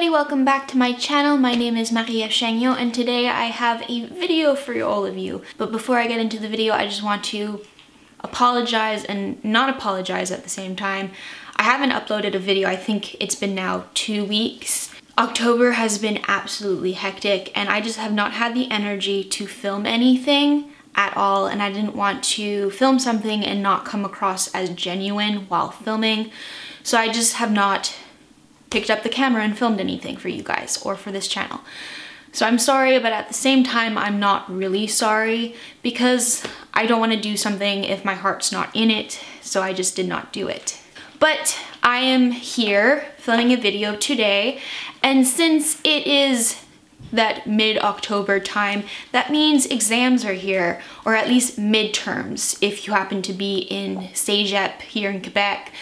everybody, welcome back to my channel. My name is Maria Chagnon and today I have a video for all of you. But before I get into the video, I just want to apologize and not apologize at the same time. I haven't uploaded a video, I think it's been now 2 weeks. October has been absolutely hectic and I just have not had the energy to film anything at all, and I didn't want to film something and not come across as genuine while filming. So I just have not picked up the camera and filmed anything for you guys or for this channel. So I'm sorry, but at the same time, I'm not really sorry because I don't want to do something if my heart's not in it, so I just did not do it. But I am here filming a video today, and since it is that mid-October time, that means exams are here, or at least midterms if you happen to be in Cégep here in Quebec,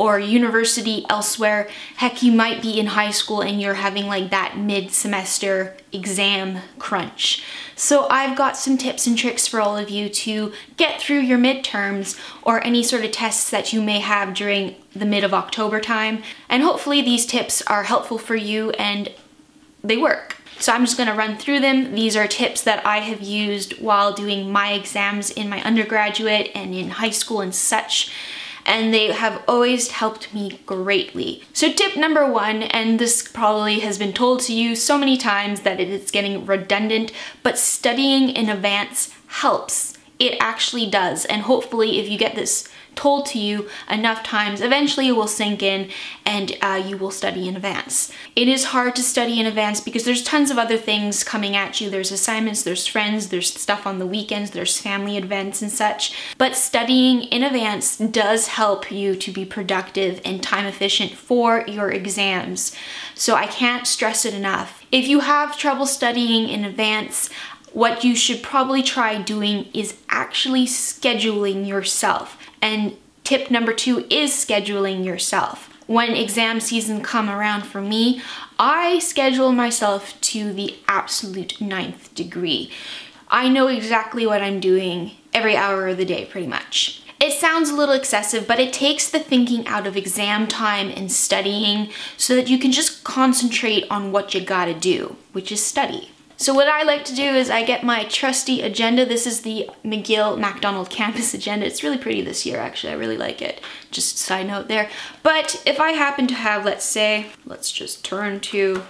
or university elsewhere. Heck, you might be in high school and you're having like that mid-semester exam crunch. So I've got some tips and tricks for all of you to get through your midterms or any sort of tests that you may have during the mid of October time. And hopefully these tips are helpful for you and they work. So I'm just gonna run through them. These are tips that I have used while doing my exams in my undergraduate and in high school and such, and they have always helped me greatly. So tip number one, and this probably has been told to you so many times that it is getting redundant, but studying in advance helps. It actually does, and hopefully if you get this told to you enough times, eventually it will sink in and you will study in advance. It is hard to study in advance because there's tons of other things coming at you. There's assignments, there's friends, there's stuff on the weekends, there's family events and such. But studying in advance does help you to be productive and time efficient for your exams. So I can't stress it enough. If you have trouble studying in advance, what you should probably try doing is actually scheduling yourself. And tip number two is scheduling yourself. When exam season come around for me, I schedule myself to the absolute 9th degree. I know exactly what I'm doing every hour of the day, pretty much. It sounds a little excessive, but it takes the thinking out of exam time and studying so that you can just concentrate on what you gotta do, which is study. So what I like to do is I get my trusty agenda. This is the McGill MacDonald Campus Agenda. It's really pretty this year, actually. I really like it. Just a side note there. But if I happen to have, let's just turn to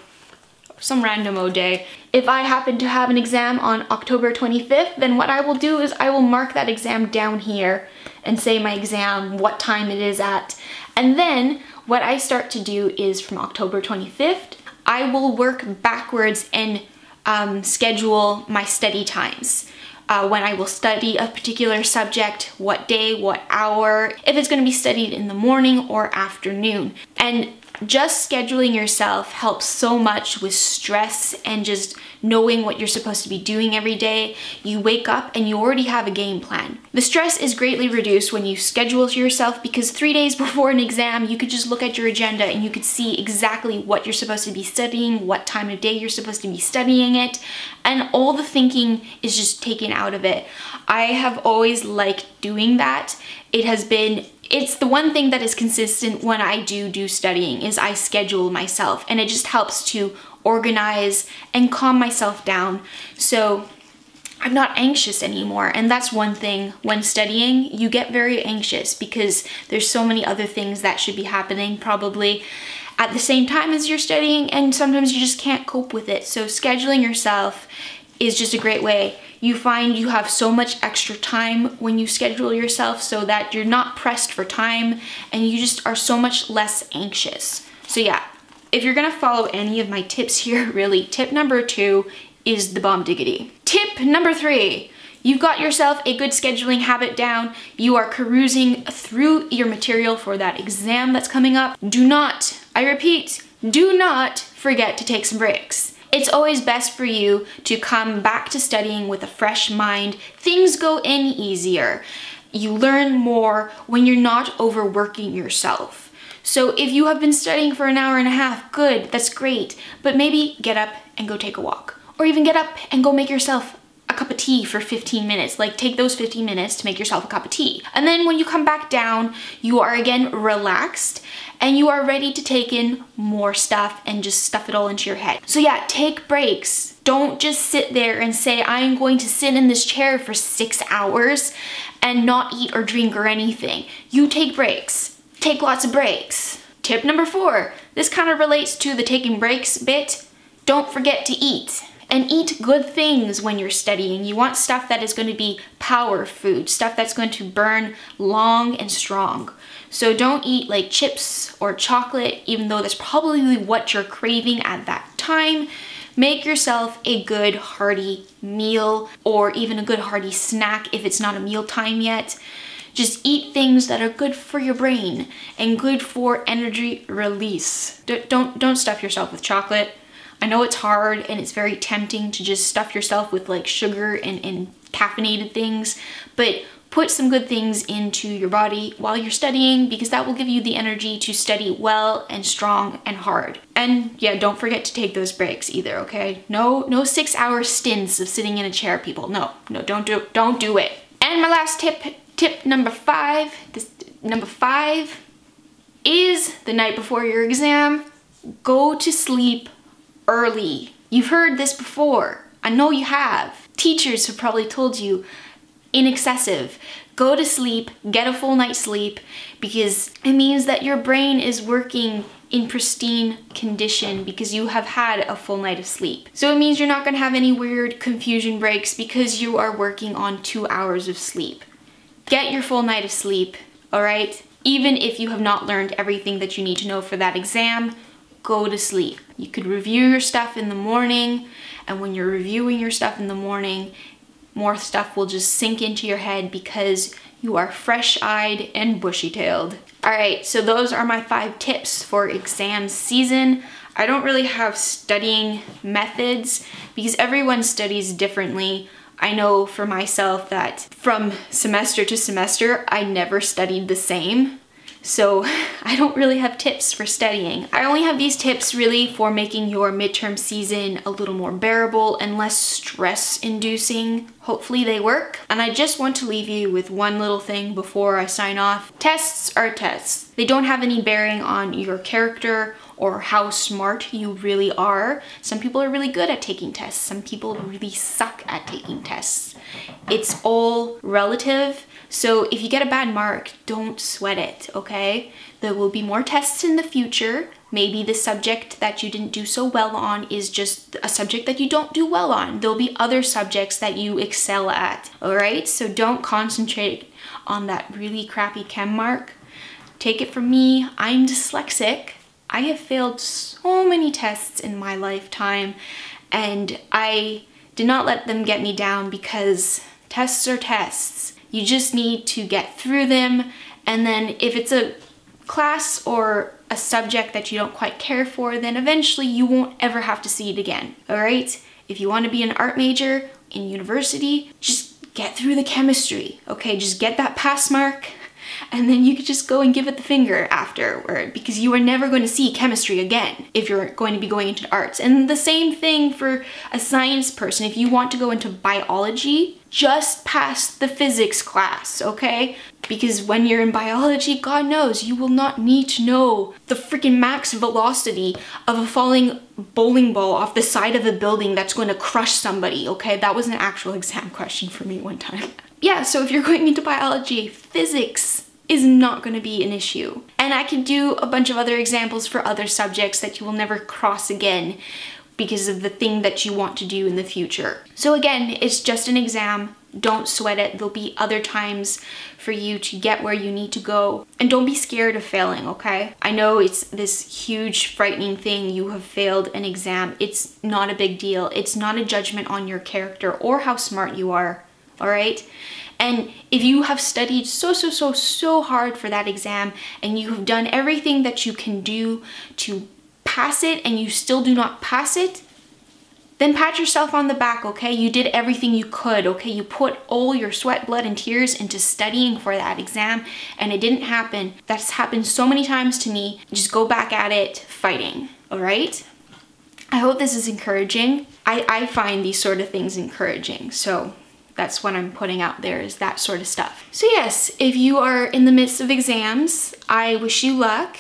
some random day. If I happen to have an exam on October 25th, then what I will do is I will mark that exam down here and say my exam, what time it is at. And then what I start to do is from October 25th, I will work backwards and schedule my study times. When I will study a particular subject, what day, what hour, if it's going to be studied in the morning or afternoon. And just scheduling yourself helps so much with stress and just knowing what you're supposed to be doing every day. You wake up and you already have a game plan. The stress is greatly reduced when you schedule yourself because 3 days before an exam, you could just look at your agenda and you could see exactly what you're supposed to be studying, what time of day you're supposed to be studying it, and all the thinking is just taken out of it. I have always liked doing that. It's the one thing that is consistent when I do studying is I schedule myself, and it just helps to organize and calm myself down so I'm not anxious anymore. And that's one thing when studying, you get very anxious because there's so many other things that should be happening probably at the same time as you're studying, and sometimes you just can't cope with it. So scheduling yourself is just a great way. You find you have so much extra time when you schedule yourself so that you're not pressed for time and you just are so much less anxious. So yeah, if you're gonna follow any of my tips here, really, tip number two is the bomb diggity. Tip number three, you've got yourself a good scheduling habit down. You are perusing through your material for that exam that's coming up. Do not, I repeat, do not forget to take some breaks. It's always best for you to come back to studying with a fresh mind. Things go in easier. You learn more when you're not overworking yourself. So if you have been studying for an hour and a half, good, that's great. But maybe get up and go take a walk. Or even get up and go make yourself a cup of tea for 15 minutes. Like, take those 15 minutes to make yourself a cup of tea. And then when you come back down, you are again relaxed and you are ready to take in more stuff and just stuff it all into your head. So yeah, take breaks. Don't just sit there and say, I'm going to sit in this chair for 6 hours and not eat or drink or anything. You take breaks. Take lots of breaks. Tip number 4. This kind of relates to the taking breaks bit. Don't forget to eat. And eat good things when you're studying. You want stuff that is going to be power food, stuff that's going to burn long and strong. So don't eat like chips or chocolate, even though that's probably what you're craving at that time. Make yourself a good hearty meal or even a good hearty snack if it's not a meal time yet. Just eat things that are good for your brain and good for energy release. Don't stuff yourself with chocolate. I know it's hard and it's very tempting to just stuff yourself with like sugar and caffeinated things, but put some good things into your body while you're studying, because that will give you the energy to study well and strong and hard. And yeah, don't forget to take those breaks either, okay? No 6-hour stints of sitting in a chair, people. No, don't do it. And my last tip number 5, number 5 is the night before your exam, go to sleep early. You've heard this before. I know you have. Teachers have probably told you in excessive. Go to sleep, get a full night's sleep, because it means that your brain is working in pristine condition because you have had a full night of sleep. So it means you're not gonna have any weird confusion breaks because you are working on 2 hours of sleep. Get your full night of sleep, all right? Even if you have not learned everything that you need to know for that exam, go to sleep. You could review your stuff in the morning, and when you're reviewing your stuff in the morning, more stuff will just sink into your head because you are fresh-eyed and bushy-tailed. All right, so those are my 5 tips for exam season. I don't really have studying methods because everyone studies differently. I know for myself that from semester to semester, I never studied the same. So I don't really have tips for studying. I only have these tips really for making your midterm season a little more bearable and less stress-inducing. Hopefully they work. And I just want to leave you with one little thing before I sign off. Tests are tests. They don't have any bearing on your character or how smart you really are. Some people are really good at taking tests. Some people really suck at taking tests. It's all relative. So if you get a bad mark, don't sweat it, okay? There will be more tests in the future. Maybe the subject that you didn't do so well on is just a subject that you don't do well on. There'll be other subjects that you excel at, all right? So don't concentrate on that really crappy chem mark. Take it from me, I'm dyslexic. I have failed so many tests in my lifetime, and I did not let them get me down because tests are tests. You just need to get through them, and then if it's a class or a subject that you don't quite care for, then eventually you won't ever have to see it again, all right? If you want to be an art major in university, just get through the chemistry, okay? Just get that pass mark, and then you could just go and give it the finger afterward, because you are never going to see chemistry again if you're going to be going into arts. And the same thing for a science person. If you want to go into biology, just pass the physics class, okay? Because when you're in biology, God knows, you will not need to know the freaking max velocity of a falling bowling ball off the side of a building that's going to crush somebody, okay? That was an actual exam question for me one time. Yeah, so if you're going into biology, physics is not going to be an issue. And I could do a bunch of other examples for other subjects that you will never cross again because of the thing that you want to do in the future. So again, it's just an exam. Don't sweat it. There'll be other times for you to get where you need to go. And don't be scared of failing, okay? I know it's this huge, frightening thing. You have failed an exam. It's not a big deal. It's not a judgment on your character or how smart you are, all right? And if you have studied so hard for that exam and you have done everything that you can do to pass it and you still do not pass it, then pat yourself on the back, okay? You did everything you could, okay? You put all your sweat, blood, and tears into studying for that exam, and it didn't happen. That's happened so many times to me. Just go back at it fighting, all right? I hope this is encouraging. I find these sort of things encouraging, so that's what I'm putting out there, is that sort of stuff. So yes, if you are in the midst of exams, I wish you luck.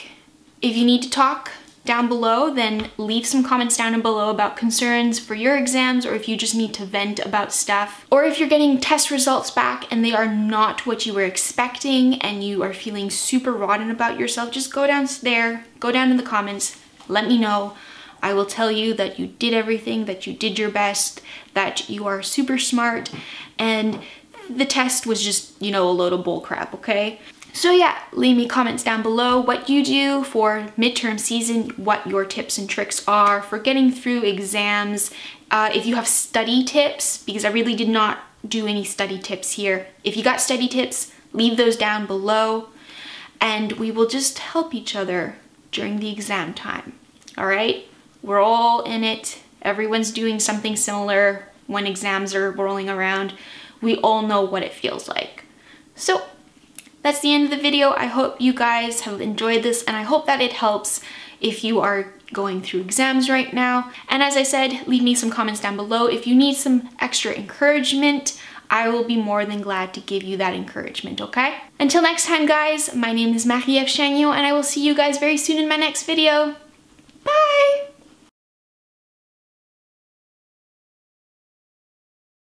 If you need to talk down below, then leave some comments down below about concerns for your exams, or if you just need to vent about stuff, or if you're getting test results back and they are not what you were expecting and you are feeling super rotten about yourself, just go down there, go down in the comments, let me know. I will tell you that you did everything, that you did your best, that you are super smart, and the test was just, you know, a load of bull crap, okay? So yeah, leave me comments down below what you do for midterm season, what your tips and tricks are for getting through exams. If you have study tips, because I really did not do any study tips here. If you got study tips, leave those down below, and we will just help each other during the exam time, all right? We're all in it. Everyone's doing something similar when exams are rolling around. We all know what it feels like. So that's the end of the video. I hope you guys have enjoyed this, and I hope that it helps if you are going through exams right now. And as I said, leave me some comments down below. If you need some extra encouragement, I will be more than glad to give you that encouragement, okay? Until next time, guys, my name is Marie-Ève Chagnon, and I will see you guys very soon in my next video.